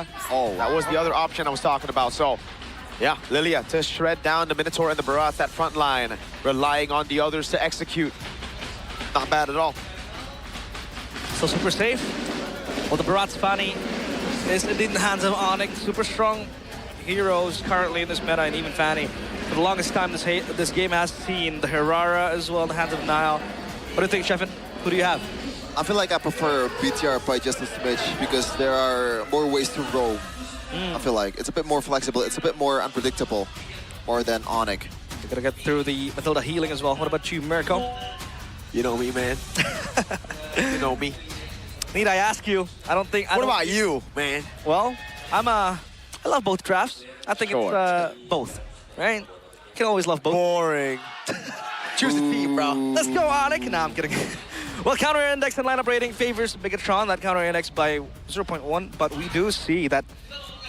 Lilia. Oh, That was the other option I was talking about. So, yeah, Lilia to shred down the Minotaur and the Barath, that front line, relying on the others to execute. Not bad at all. So super safe. Well, the Barath's Fanny is indeed in the hands of ONIC. Super strong heroes currently in this meta, and even Fanny. For the longest time, this game has seen the Herrera as well in the hands of Nile. What do you think, Sheffin? Who do you have? I feel like I prefer BTR by just a smidge because there are more ways to roam. I feel like it's a bit more flexible, it's a bit more unpredictable, more than ONIC. You're gonna get through the Matilda healing as well. What about you, Mirko? You know me, man. You know me. Need I ask you? What about you, man? Well, I love both drafts. I think it's both, right? You can always love both. Boring. Choose the team, bro. Let's go, ONIC. Nah, I'm kidding. Well, counter index and lineup rating favors Bigatron, that counter index by 0.1, but we do see that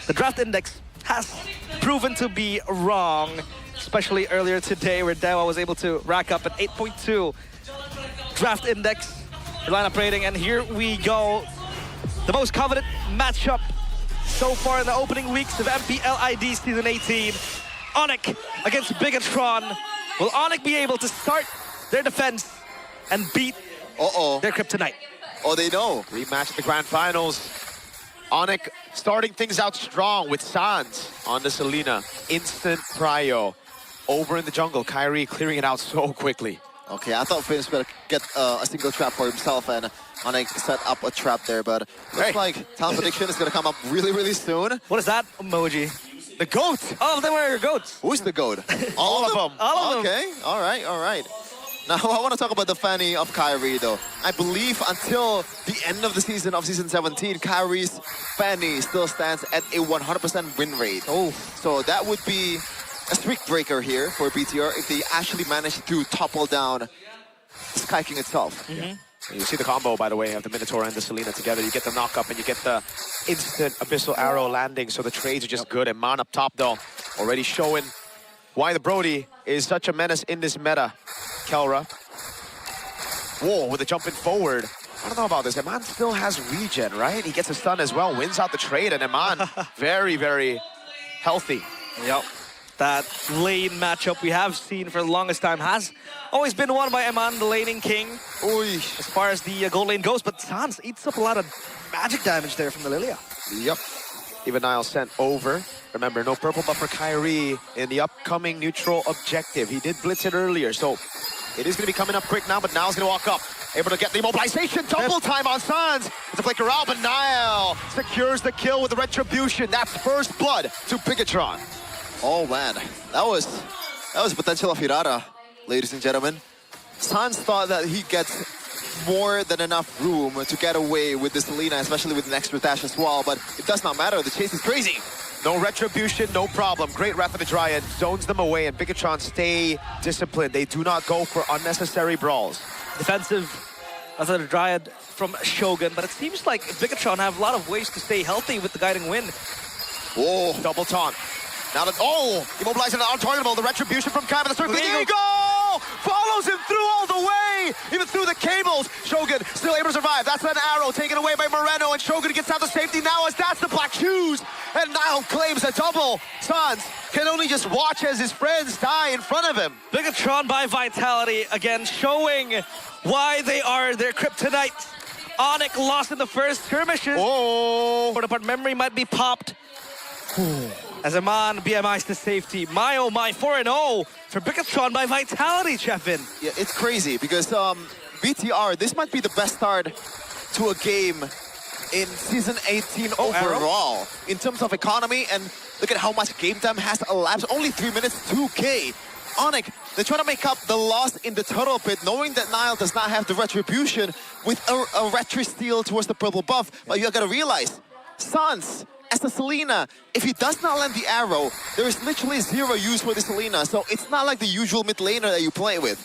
the draft index has proven to be wrong, especially earlier today where Dewa was able to rack up an 8.2 draft index for lineup rating. And here we go. The most coveted matchup so far in the opening weeks of MPL ID Season 18. ONIC against Bigatron. Will ONIC be able to start their defense and beat their kryptonite? Oh, they know. Rematch at the grand finals. ONIC starting things out strong with Sans on the Selena. Instant prio. Over in the jungle, Kyrie clearing it out so quickly. Okay, I thought Finns better get a single trap for himself, and ONIC set up a trap there, but looks like talent prediction is going to come up really, really soon. What is that emoji? The goat! All of them are goats. Who's the goat? All of them. All of them. Okay, all right, all right. Now, I want to talk about the Fanny of Kyrie, though. I believe until the end of the season of Season 17, Kyrie's Fanny still stands at a 100% win rate. Oh. So that would be a streak breaker here for BTR if they actually manage to topple down Sky King itself. You see the combo, by the way, of the Minotaur and the Selena together. You get the knock-up and you get the instant Abyssal Arrow landing, so the trades are just good. And Man up top, though, already showing why the Brody is such a menace in this meta. Kelra. Whoa, with the jumping forward. I don't know about this. Eman still has regen, right? He gets a stun as well, wins out the trade, and Eman very, very healthy. Yep. That lane matchup we have seen for the longest time has always been won by Eman, the laning king, as far as the gold lane goes. But Sans eats up a lot of magic damage there from the Lilia. Yep. Even Nile sent over. Remember, no purple buff for Kyrie in the upcoming neutral objective. He did blitz it earlier, so it is going to be coming up quick now, but Nile's going to walk up. Able to get the immobilization, double time on Sans. It's a flicker out, but Nile secures the kill with the retribution. That's first blood to Bigatron. Oh man, that was potential of Hirara, ladies and gentlemen. Sans thought that he gets more than enough room to get away with this Selena, especially with an extra dash as well, but it does not matter, the chase is crazy. No retribution, no problem. Great Wrath of the Dryad zones them away, and Bigatron stay disciplined. They do not go for unnecessary brawls. Defensive Wrath of the Dryad from Shogun, but it seems like Bigatron have a lot of ways to stay healthy with the guiding wind. Whoa, double taunt. Now that, immobilizing the untargetable, the retribution from Kai, the circle, there you go! Follows him through all the way, even through the cables. Shogun still able to survive. That's an arrow taken away by Moreno, and Shogun gets out to safety now as that's the black shoes. And now claims a double. Sans can only just watch as his friends die in front of him. Bigatron by Vitality again, showing why they are their kryptonite. ONIC lost in the first skirmishes. But memory might be popped. As Eman BMIs to safety. My oh my, 4-0 for Bigatron by Vitality, Chefin. Yeah, it's crazy because BTR, this might be the best start to a game in Season 18 overall. Arrow? In terms of economy, and look at how much game time has elapsed. Only 3 minutes, 2K. ONIC, they're trying to make up the loss in the turtle pit, knowing that Nile does not have the retribution with a retri steal towards the purple buff. But you gotta realize, Sans, as the Selena, if he does not land the arrow, there is literally zero use for the Selena, so it's not like the usual mid laner that you play with.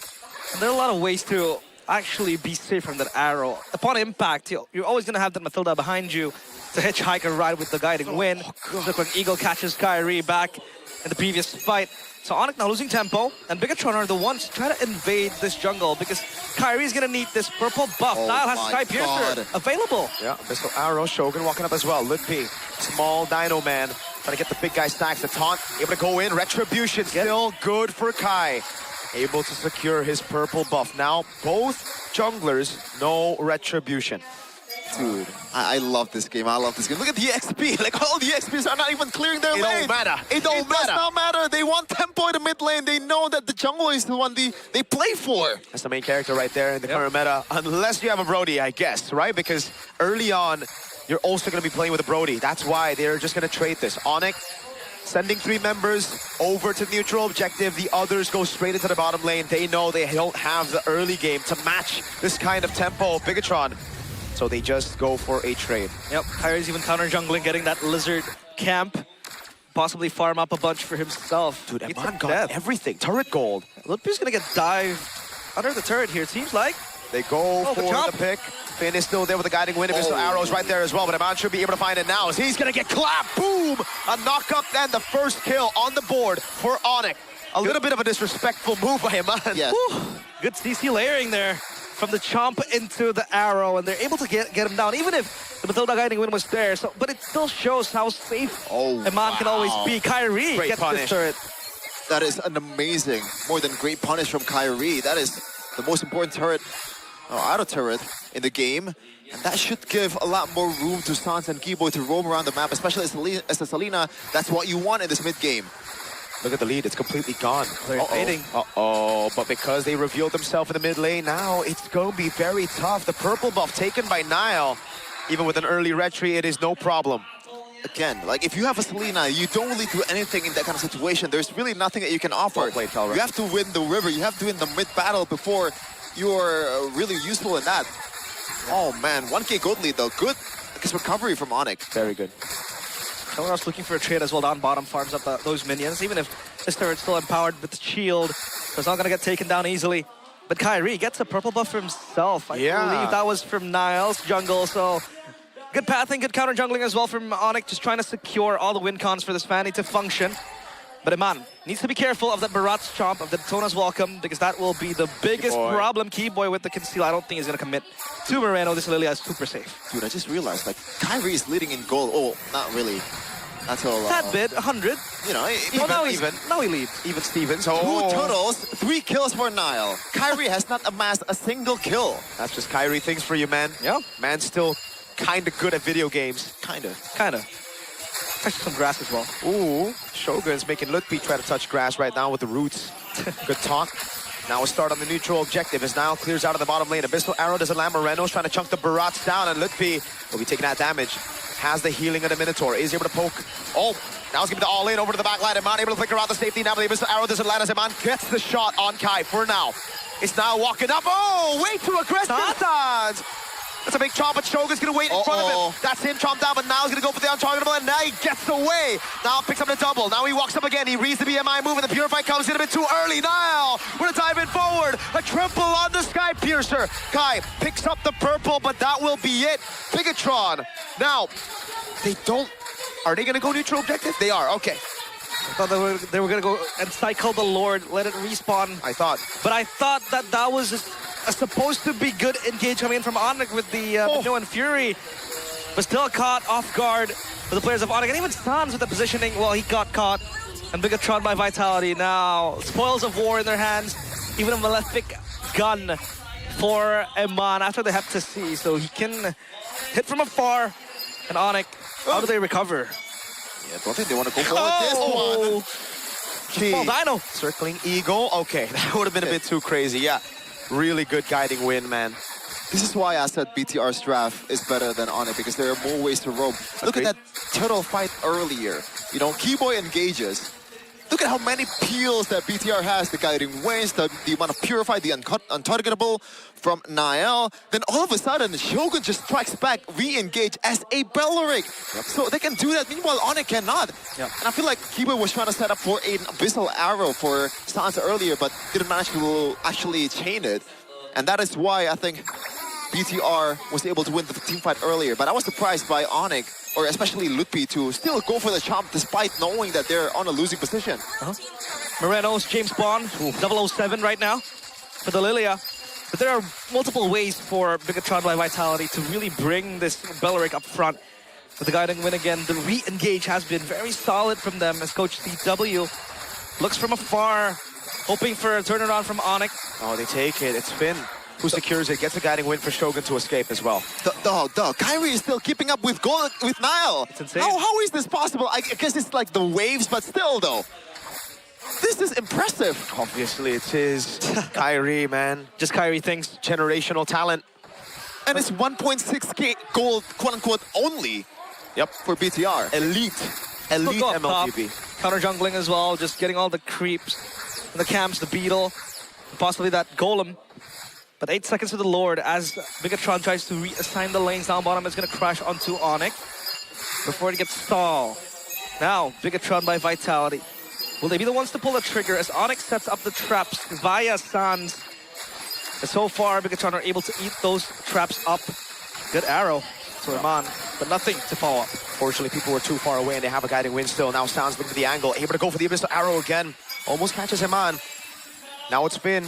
And there are a lot of ways to actually be safe from that arrow. Upon impact, you're always going to have that Matilda behind you to hitchhike a ride with the guiding wind. Look like Eagle catches Kyrie back in the previous fight. So ONIC now losing tempo, and Bigatron are the ones trying to invade this jungle because Kyrie's going to need this purple buff. Nile has Sky Piercer available. Yeah, Abyssal Arrow, Shogun walking up as well. Ludpi Small Dino Man trying to get the big guy stacks. The taunt able to go in. Retribution still good for Kai. Able to secure his purple buff. Now both junglers, no retribution. Dude, I love this game. I love this game. Look at the XP. Like, all the XPs are not even clearing their lane. It don't matter. It does not matter. They want tempo in the mid lane. They know that the jungle is the one they play for. That's the main character right there in the current meta. Unless you have a Brody, I guess, right? Because early on, you're also going to be playing with a Brody. That's why they're just going to trade this. ONIC sending 3 members over to neutral objective. The others go straight into the bottom lane. They know they don't have the early game to match this kind of tempo of Bigatron. So they just go for a trade. Yep, Kyrie's even counter-jungling, getting that lizard camp. Possibly farm up a bunch for himself. Dude, Eman got everything. Turret gold. Ludpi's gonna get dived under the turret here, it seems like. They go for the pick. Finn is still there with the guiding wind. Missile arrows right there as well, but Eman should be able to find it now as he's gonna get clapped. Boom! A knock-up and the first kill on the board for ONIC. A little bit of a disrespectful move by Eman. Yeah. Good CC layering there. From the chomp into the arrow, and they're able to get him down, even if the Matilda guiding wind was there. So, but it still shows how safe Eman can always be. Kyrie gets this turret. That is an amazing, more than great punish from Kyrie. That is the most important turret, auto turret in the game. And that should give a lot more room to Sans and Kiboy to roam around the map, especially as a Selena. That's what you want in this mid game. Look at the lead, it's completely gone. They're fading. But because they revealed themselves in the mid lane, now it's going to be very tough. The purple buff taken by Nile. Even with an early retry, it is no problem. Again, like if you have a Selena, you don't really do anything in that kind of situation. There's really nothing that you can offer. You have to win the river, you have to win the mid battle before you're really useful in that. Oh man, 1k gold lead though. Good recovery from ONIC. Very good. Someone else looking for a trade as well. Down bottom farms up those minions. Even if this turret's still empowered with the shield, so it's not going to get taken down easily. But Kyrie gets a purple buff for himself. I believe that was from Nile's jungle. So good pathing, good counter jungling as well from ONIC. Just trying to secure all the win cons for this Fanny to function. But Eman needs to be careful of that Barat's chomp, of the Daytona's welcome, because that will be the biggest problem. Keyboy with the conceal. I don't think he's going to commit to Moreno. This Lilia is super safe. Dude, I just realized, like, Kyrie is leading in gold. Oh, not really. That's all. That bit, 100. You know, now he leads. Even Stevens. 2 totals, 3 kills for Nile. Kyrie has not amassed a single kill. That's just Kyrie things for you, man. Yeah. Man's still kind of good at video games. Kind of. Touch some grass as well. Ooh, Shogun's making Ludpi try to touch grass right now with the roots. Good talk. Now a start on the neutral objective as Nile clears out of the bottom lane. Abyssal Arrow doesn't land. Moreno's trying to chunk the Barats down, and Ludpi will be taking that damage. Has the healing of the Minotaur. Is able to poke. Oh, now he's giving the all-in over to the back line. Eman able to flicker out the safety now, but the Abyssal Arrow doesn't land as Eman gets the shot on Kai for now. It's now walking up. Oh, way too aggressive. That's a big chomp, but Shogun's going to wait in front of him. That's him chomped down, but now he's going to go for the untargetable, and now he gets away. Now picks up the double. Now he walks up again. He reads the BMI move, and the Purify comes in a bit too early. Now we're going to dive in forward. A triple on the Sky Piercer. Kai picks up the purple, but that will be it. Bigatron. Now, they don't... Are they going to go neutral objective? They are. Okay. I thought they were going to go and cycle the Lord, let it respawn. But I thought that was a supposed to be good engage coming in from ONIC with the Mino and Fury. But still caught off guard for the players of ONIC. And even Sans with the positioning, well, he got caught. And Bigatron by Vitality now. Spoils of war in their hands. Even a malefic gun for Eman after they have to see. So he can hit from afar. And ONIC, how do they recover? Yeah, I don't think they want to go for this one. Dino. Circling Eagle. Okay, that would have been a bit too crazy. Yeah, really good guiding win, man. This is why I said BTR's draft is better than ONIC, because there are more ways to roam. Look at that turtle fight earlier. You know, Keyboy engages. Look at how many peels that BTR has. The guiding winds, the amount of Purify, the untargetable from Niall. Then all of a sudden, Shogun just strikes back, re-engage as a Belleric. So they can do that. Meanwhile, ONIC cannot. And I feel like Keyboy was trying to set up for an Abyssal Arrow for Sansa earlier, but didn't manage to actually chain it. And that is why I think BTR was able to win the team fight earlier. But I was surprised by ONIC, or especially Ludpi, to still go for the chomp despite knowing that they're on a losing position. Moreno's James Bond, 007 right now for the Lilia. But there are multiple ways for Bigatron by Vitality to really bring this Belleric up front. with the guiding win again. The re-engage has been very solid from them as Coach CW looks from afar, hoping for a turnaround from ONIC. Oh, they take it. It's Finn who secures it. Gets a guiding win for Shogun to escape as well. Kyrie is still keeping up with Nile. It's insane. How is this possible? I guess it's like the waves, but still though. This is impressive. Obviously, it's his Kyrie, man. Just Kyrie things. Generational talent. And it's 1.6k gold, quote-unquote, only. Yep. For BTR. Elite Go up top. MLBB. Counter jungling as well, just getting all the creeps, the camps, the beetle, possibly that golem. But 8 seconds to the Lord as Bigatron tries to reassign the lanes down bottom. It's going to crash onto ONIC before it gets stalled. Now, Bigatron by Vitality. Will they be the ones to pull the trigger as ONIC sets up the traps via Sans? And so far, Bigatron are able to eat those traps up. Good arrow to Iman, but nothing to follow up. Fortunately, people were too far away and they have a guiding win still. Now Sans looking at the angle, able to go for the abyssal arrow again. Almost catches him on. Now it's Finn,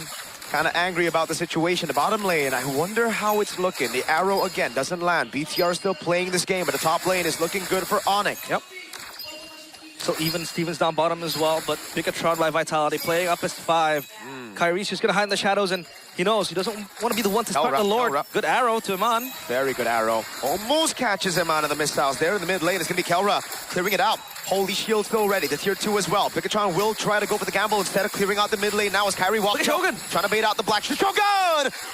kind of angry about the situation. The bottom lane, I wonder how it's looking. The arrow again doesn't land. BTR still playing this game, but the top lane is looking good for ONIC. Yep. So even Stevens down bottom as well, but Bigatron by Vitality playing up as 5. Kyrie's just gonna hide in the shadows and he knows he doesn't want to be the one to start the Lord. Good arrow to Iman. Very good arrow. Almost catches him out of the missiles there in the mid lane. It's gonna be Kelra clearing it out. Holy shield still ready. The tier 2 as well. Bigatron will try to go for the gamble instead of clearing out the mid lane. Now as Kyrie walks up, trying to bait out the black Shogun!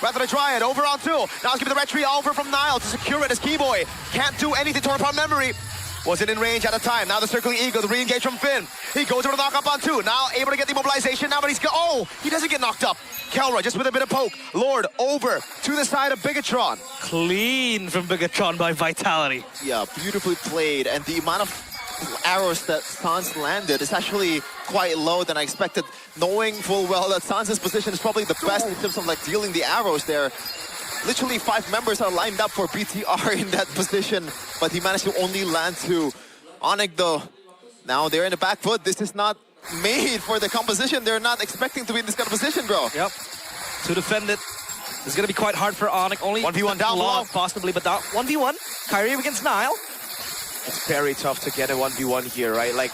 Rather than try it. Over on 2. Now it's giving the retreat over from Nile to secure it as Keyboy can't do anything. Torn apart memory. Wasn't in range at the time. Now the circling eagle, the re-engage from Finn. He goes over to knock up on 2. Now able to get the immobilization now, but he doesn't get knocked up. Kelra just with a bit of poke. Lord over to the side of Bigatron. Clean from Bigatron by Vitality. Yeah, beautifully played. And the amount of arrows that Sans landed is actually quite low than I expected, knowing full well that Sans' position is probably the best in terms of like dealing the arrows there. Literally 5 members are lined up for BTR in that position, but he managed to only land 2. ONIC though, now they're in the back foot. This is not made for the composition. They're not expecting to be in this kind of position, bro. Yep. To defend it, it's going to be quite hard for ONIC. Only 1v1 down low. Possibly, but down 1v1. Kyrie against Nile. It's very tough to get a 1v1 here, right? Like,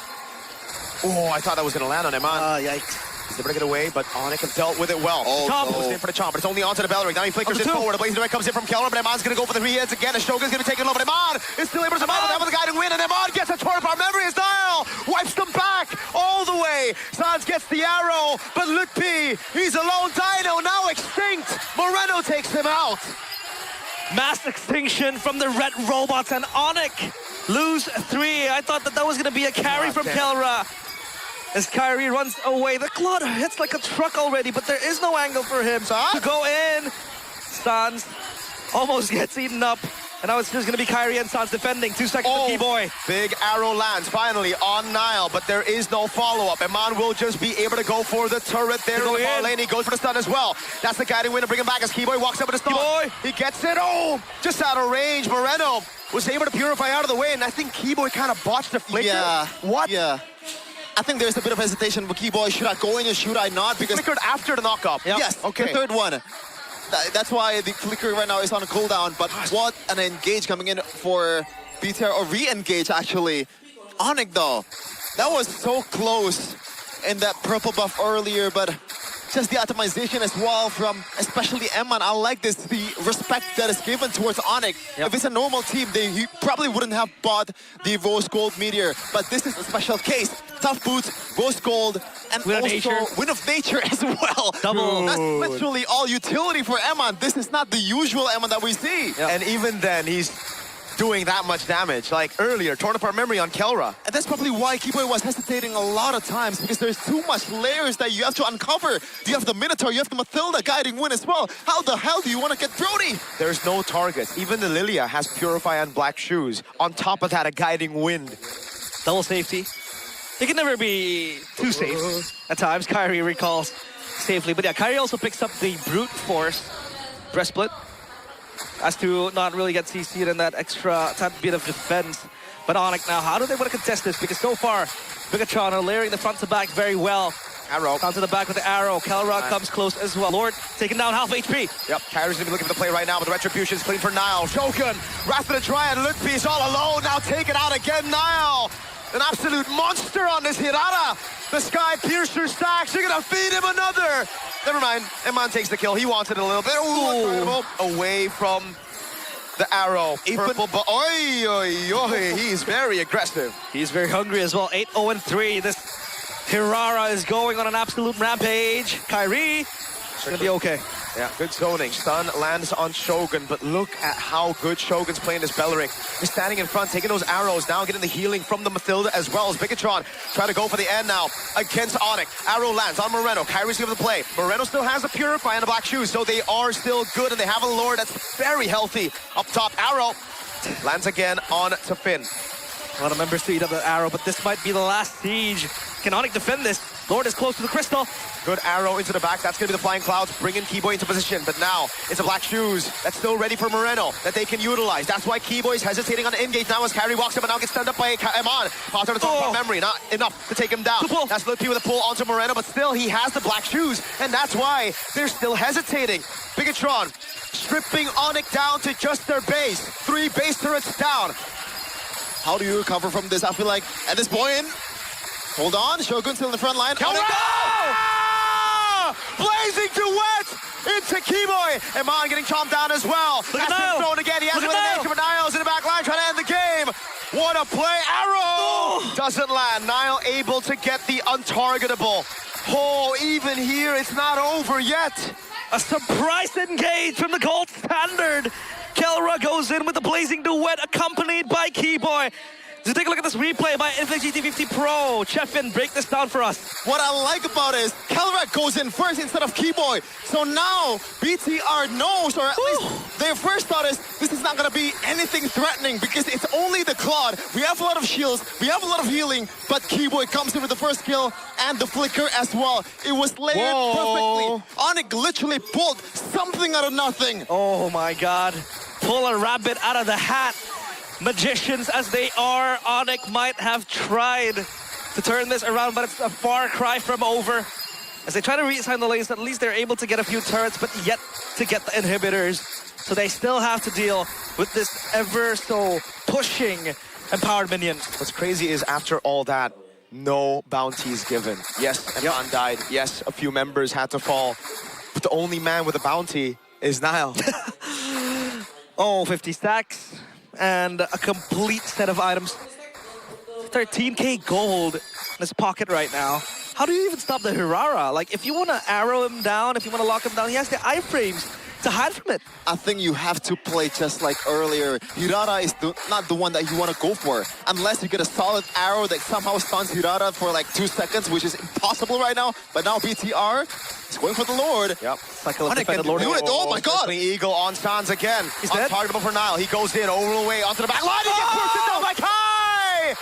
oh, I thought that was going to land on him, man. Yikes. He's able to get away, but ONIC have dealt with it well. Goes in for the chomp, but it's only onto the Bellring. Now he flickers it forward. The Blazing Direct comes in from Kelra, but Iman's going to go for the re-heads again. The Shogun's going to be taken low, but Iman is still able to survive with the guiding win, and Iman gets a torn apart memory as Nile wipes them back all the way. Sans gets the arrow, but Lutpi, he's a lone dino, now extinct. Moreno takes him out. Mass extinction from the red robots, and ONIC lose 3. I thought that was going to be a carry from Kelra. As Kyrie runs away, the Claude hits like a truck already, but there is no angle for him to go in. Sans almost gets eaten up. And now it's just going to be Kyrie and Sans defending. 2 seconds for Keyboy. Big arrow lands finally on Nile, but there is no follow-up. Iman will just be able to go for the turret there in the far lane. He goes for the stun as well. That's the guiding win to bring him back as Keyboy walks up with a stun. He gets it. Oh, just out of range. Moreno was able to purify out of the way, and I think Keyboy kind of botched the flicker. Yeah. What? Yeah. I think there's a bit of hesitation with Keyboy. Should I go in or should I not? Because flickered after the knock-up. Yep. Yes, okay. The third one. That's why the flicker right now is on a cooldown. But what an engage coming in for BTR, or re-engage actually. ONIC though, that was so close in that purple buff earlier, but just the atomization as well from especially Eman. I like this, the respect that is given towards ONIC. Yep. If it's a normal team, he probably wouldn't have bought the Rose Gold Meteor, but this is a special case. Tough boots, Rose Gold, and Wind of Nature as well. Double. That's literally all utility for Eman. This is not the usual Eman that we see. Yep. And even then, he's doing that much damage. Like earlier, torn apart memory on Kelra. And that's probably why Keyboy was hesitating a lot of times, because there's too much layers that you have to uncover. You have the Minotaur, you have the Mathilda guiding win as well. How the hell do you want to get Brody? There's no targets. Even the Lilia has Purify and Black Shoes. On top of that, a guiding wind. Double safety. It can never be too safe. At times, Kyrie recalls safely. But yeah, Kyrie also picks up the Brute Force Breastplate as to not really get CC'd in that extra tad bit of defense. But ONIC now, how do they want to contest this? Because so far, Bigatron are layering the front to back very well. Arrow. Down to the back with the arrow. Kelra comes close as well. Lord taking down half HP. Yep, Kyrie's gonna be looking for the play right now, but the Retribution's clean for Nile. Shogun, wrath of the Triad, Lutfi's all alone, now take it out again, Nile. An absolute monster on this Hirara. The Sky Piercer stacks, they're gonna feed him another. Never mind, Eman takes the kill, he wants it a little bit. Ooh, away from the arrow. Purple, but oi, oi, oi, he's very aggressive. He's very hungry as well. 8-0-3. This Hirara is going on an absolute rampage. Kyrie, it's gonna be okay. Yeah, good zoning. Stun lands on Shogun, but look at how good Shogun's playing this Bellering. He's standing in front, taking those arrows, now getting the healing from the Mathilda as well as Bigatron. Trying to go for the end now against ONIC. Arrow lands on Moreno. Kyrie's giving the play. Moreno still has the Purify and the Black Shoes, so they are still good, and they have a Lord that's very healthy. Up top, Arrow lands again on to Finn. A lot of members to eat up the arrow, but this might be the last siege. Can ONIC defend this? Lord is close to the crystal. Good arrow into the back. That's going to be the Flying Clouds, bringing Keyboy into position. But now it's a Black Shoes that's still ready for Moreno that they can utilize. That's why Keyboy's hesitating on the engage now as Kyrie walks up and now gets stunned up by Eman. Pops out of the memory, not enough to take him down. That's Lutfi with a pull onto Moreno, but still he has the Black Shoes, and that's why they're still hesitating. Bigatron stripping ONIC down to just their base. 3 base turrets down. How do you recover from this? I feel like at this point, hold on, Shogun still in the front line. Go! Blazing duet into Keyboy. Eman getting chomped down as well. Look at That's Nile. thrown again. He has Look with at an extra, but Nile's in the back line trying to end the game. What a play. Arrow doesn't land. Nile able to get the untargetable. Oh, even here, it's not over yet. A surprise engage from the gold standard. Kelra goes in with the blazing duet accompanied by Keyboy. Just take a look at this replay by Inflict GT50 Pro. Chefin, break this down for us. What I like about it is Calrat goes in first instead of Keyboy. So now BTR knows, or at least their first thought is, this is not going to be anything threatening because it's only the Claude. We have a lot of shields, we have a lot of healing, but Keyboy comes in with the first kill and the flicker as well. It was layered perfectly. ONIC literally pulled something out of nothing. Oh my God. Pull a rabbit out of the hat. Magicians as they are, ONIC might have tried to turn this around, but it's a far cry from over. As they try to reassign the lanes, at least they're able to get a few turrets, but yet to get the inhibitors. So they still have to deal with this ever so pushing empowered minion. What's crazy is after all that, no bounties given. Yes, Eman died. Yes, a few members had to fall. But the only man with a bounty is Nile. Oh, 50 stacks. And a complete set of items. 13k gold in his pocket right now. How do you even stop the Hirara? Like, if you want to arrow him down, if you want to lock him down, he has the iframes to hide from it. I think you have to play just like earlier. Hirara is not the one that you want to go for. Unless you get a solid arrow that somehow stuns Hirara for like 2 seconds, which is impossible right now. But now BTR is going for the Lord. Yep. Cycle of defended Lord. Oh my God. Eagle on Sans again. He's dead. Untargetable for Nile. He goes in, over the way, onto the back line. He gets pushed down by Kai!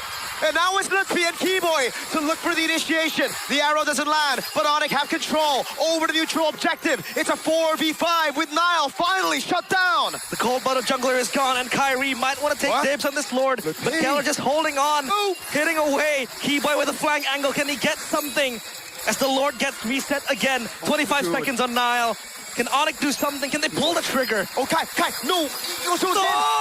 And now it's Lutfi and Keyboy to look for the initiation. The arrow doesn't land, but ONIC have control over the neutral objective. It's a 4v5 with Nile finally shut down. The cold-blooded jungler is gone, and Kyrie might want to take dibs on this Lord. But Keller just holding on, hitting away. Keyboy with a flank angle. Can he get something? As the Lord gets reset again. 25 seconds on Nile. Can ONIC do something? Can they pull the trigger? Oh, Kai, no!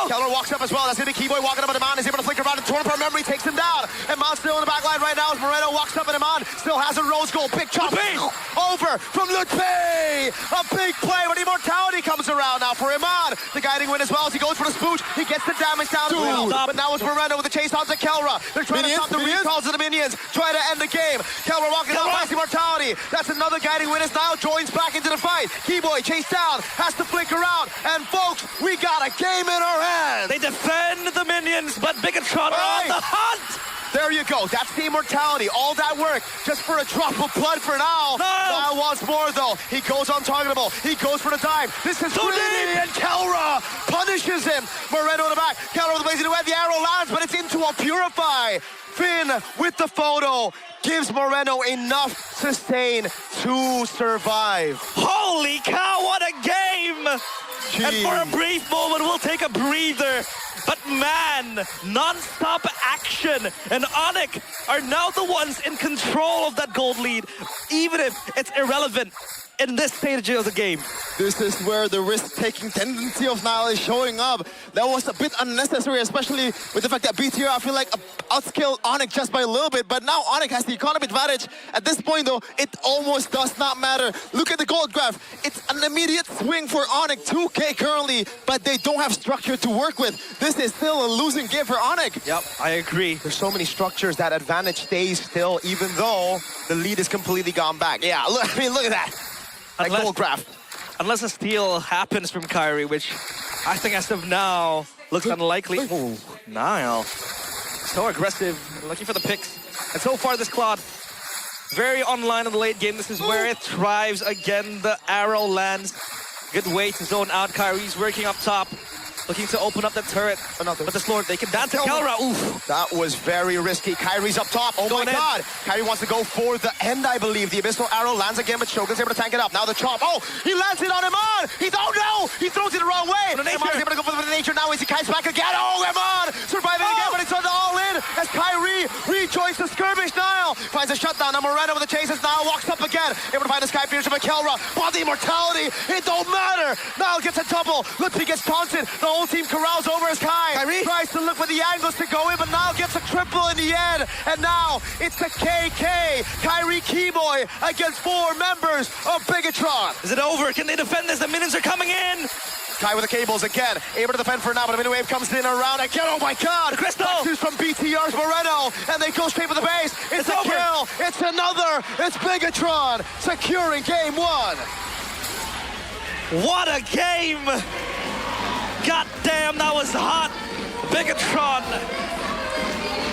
Keller walks up as well. That's it. Keyboy walking up, and Eman is able to flick around and torn for memory, takes him down. Eman still in the back line right now as Moreno walks up, and Eman still has a rose gold. Big chop over from Lutfi. A big play, but Immortality comes around now for Eman. The guiding win as well as he goes for the spooch. He gets the damage down as well. But now it's Moreno with the chase onto Kelra. They're trying to stop the recalls of the minions, trying to end the game. Kelra walking out past Immortality. That's another guiding win as now joins back into the fight. Keyboy chased down, has to flick around, and folks, we got a game in our hands. They defend the minions, but Bigatron are on the hunt. There you go. That's the Immortality. All that work just for a drop of blood for now. Nile wants more, though. He goes untargetable. He goes for the dive. This is greedy, and Kelra punishes him. Moreno in the back. Kelra with the blazing away. The arrow lands, but it's into a Purify. Finn with the photo gives Moreno enough sustain to survive. Holy cow, what a game! Jeez. And for a brief moment, we'll take a breather But man, non-stop action. And ONIC are now the ones in control of that gold lead, even if it's irrelevant in this stage of the game. This is where the risk-taking tendency of Nile is showing up. That was a bit unnecessary, especially with the fact that BTR, I feel like, outscaled ONIC just by a little bit, but now ONIC has the economy advantage. At this point, though, it almost does not matter. Look at the gold graph. It's an immediate swing for ONIC, 2K currently, but they don't have structure to work with. This is still a losing game for ONIC. Yep, I agree. There's so many structures that advantage stays still, even though the lead is completely gone back. Yeah, look, I mean, look at that. That gold graph. Unless a steal happens from Kyrie, which I think as of now looks unlikely. Ooh, Nile. So aggressive, looking for the picks. And so far this Claude, very online in the late game. This is where it thrives again. The arrow lands. Good way to zone out. Kyrie's working up top. Looking to open up the turret. But the Slord, they can dance to Kelra. Oof. That was very risky. Kyrie's up top. Oh my God. Kyrie wants to go for the end, I believe. The Abyssal Arrow lands again, but Shogun's able to tank it up. Now the chop. Oh, he lands it on Iman. Oh no! He throws it the wrong way. Iman's able to go for the nature now as he kites back again. Oh, Iman surviving again, but it's on the all-in as Kyrie rejoins the skirmish. Nile finds a shutdown. Now Moreno with the chases. Nile walks up again. Able to find the Sky Piercer from Kelra. But the immortality, it don't matter. Nile gets a double. Lipsy gets taunted. The whole team corrals over as Kyrie tries to look for the angles to go in, but Nile gets a triple in the end. And now it's the KK, Kyrie Keyboy against 4 members of Bigatron. Is it over? Can they defend this? The minions are coming in. Kai with the cables again, able to defend for now, but a mini wave comes in around again. Oh my God! Crystal! This from BTR's Moreno, and they go straight for the base. It's a kill. It's another. It's Bigatron securing game 1. What a game! God damn, that was hot. Bigatron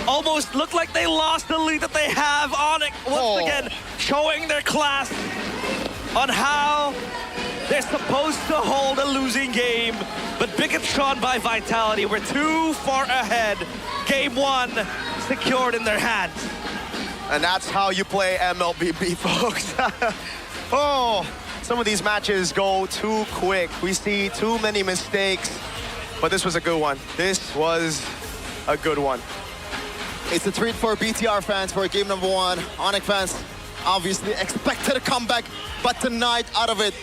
almost looked like they lost the lead that they have. ONIC once again showing their class on how they're supposed to hold a losing game. But Bigatron by Vitality were too far ahead. Game 1 secured in their hands. And that's how you play MLBB, folks. Some of these matches go too quick. We see too many mistakes, but this was a good one. This was a good one. It's a treat for BTR fans for game number 1. ONIC fans obviously expected a comeback, but tonight out of it.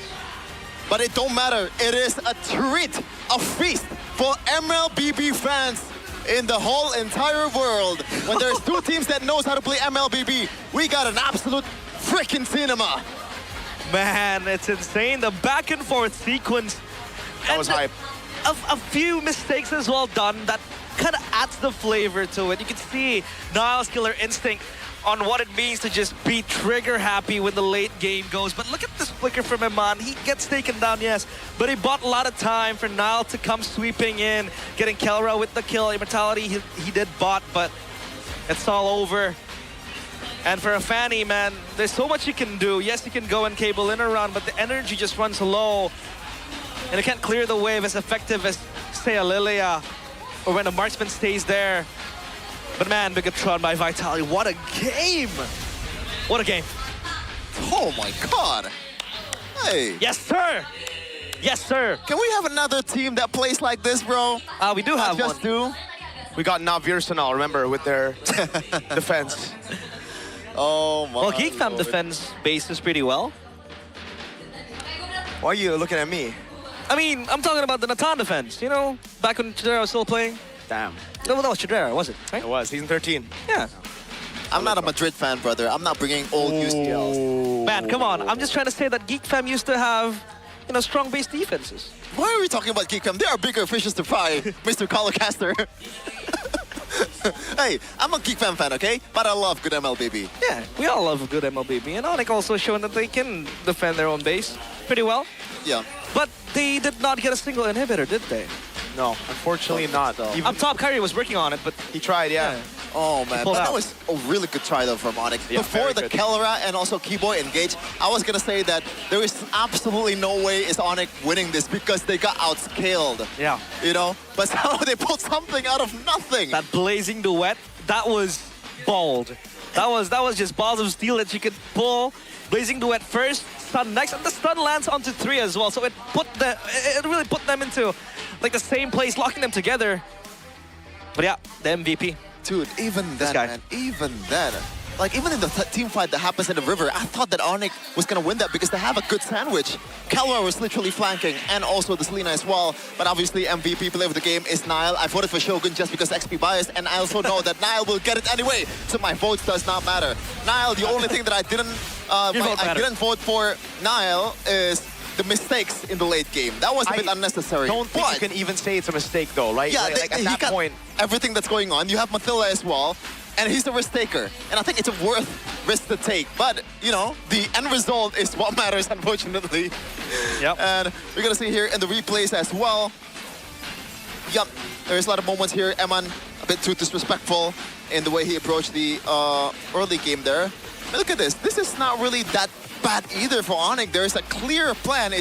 But it don't matter. It is a treat, a feast for MLBB fans in the whole entire world. When there's 2 teams that knows how to play MLBB, we got an absolute freaking cinema. Man, it's insane. The back and forth sequence. That was hype. A few mistakes as well done that kind of adds the flavor to it. You can see Nile's killer instinct on what it means to just be trigger happy when the late game goes. But look at this flicker from Iman. He gets taken down, yes, but he bought a lot of time for Nile to come sweeping in, getting Kelra with the kill. Immortality, he did bot, but it's all over. And for a Fanny, man, there's so much you can do. Yes, you can go and cable in around, but the energy just runs low. And it can't clear the wave as effective as, say, a Lilia, or when a marksman stays there. But man, Bigatron by Vitality, what a game! What a game. Oh my God. Hey. Yes, sir! Yes, sir! Can we have another team that plays like this, bro? We do have just one. We got Navirsanal, remember, with their defense. Oh my Well, Geek Fam defends bases pretty well. Why are you looking at me? I mean, I'm talking about the Natan defense, you know? Back when Chidera was still playing. Damn. No, that was Chidera, was it? Right? It was, season 13. Yeah. I'm not a Madrid fan, brother. I'm not bringing old UCLs. Man, come on. I'm just trying to say that Geek Fam used to have, you know, strong base defenses. Why are we talking about Geek Fam? There are bigger fishes to fry, Mr. Colocaster. Hey, I'm a Geek Fam fan, okay? But I love good MLBB. Yeah, we all love a good MLBB. And ONIC also shown that they can defend their own base pretty well. Yeah. But they did not get a single inhibitor, did they? No, unfortunately not. Up top, Kyrie was working on it, but He tried, yeah. Oh man, but that was a really good try though from ONIC. Yeah, Before the very good. Kelra and also Keyboy engage, I was gonna say that there is absolutely no way is ONIC winning this because they got outscaled. yeah. You know? But somehow they pulled something out of nothing. That blazing duet, that was bold. That was just balls of steel that you could pull. Blazing duet first, stun next, and the stun lands onto 3 as well. So it really put them into like the same place, locking them together. But yeah, the MVP. Dude, even then, guy. man, even then. Like, even in the team fight that happens in the river, I thought that ONIC was going to win that because they have a good sandwich. Calwar was literally flanking, and also the Selena as well. But obviously, MVP player of the game is Nile. I voted for Shogun just because XP biased, and I also know that Nile will get it anyway. So my vote does not matter. Nile, the only thing that I didn't vote for Nile is the mistakes in the late game. That was a bit unnecessary. Don't think you can even say it's a mistake, though, right? Yeah, like at he that got point. everything that's going on. You have Mathila as well, and he's the risk taker. And I think it's a worth risk to take. But, you know, the end result is what matters, unfortunately. Yep. And we're going to see here in the replays as well. Yep, there's a lot of moments here. Eman, a bit too disrespectful in the way he approached the early game there. But look at this. This is not really that bad either for ONIC. There's a clear plan.